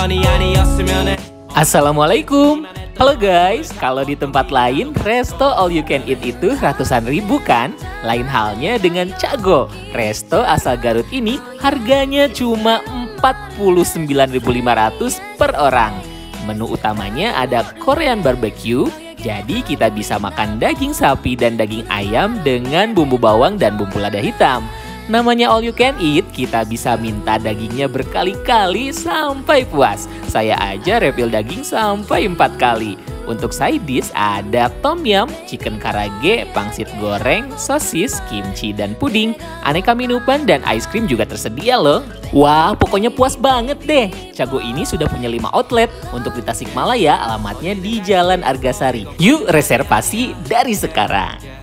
연이 아니었으면 해. Assalamualaikum. Halo guys, kalau di tempat lain resto all you can eat itu ratusan ribu kan? Lain halnya dengan Cago. Resto asal Garut ini harganya cuma 49.500 per orang. Menu utamanya ada Korean barbecue, jadi kita bisa makan daging sapi dan daging ayam dengan bumbu bawang dan bumbu lada hitam. Namanya all you can eat, kita bisa minta dagingnya berkali-kali sampai puas. Saya aja refill daging sampai 4 kali. Untuk side dish ada tom yum, chicken karage, pangsit goreng, sosis, kimchi, dan puding. Aneka minuman dan ice cream juga tersedia loh. Wah, pokoknya puas banget deh. Cago ini sudah punya 5 outlet. Untuk di Tasikmalaya, alamatnya di Jalan Argasari. Yuk reservasi dari sekarang.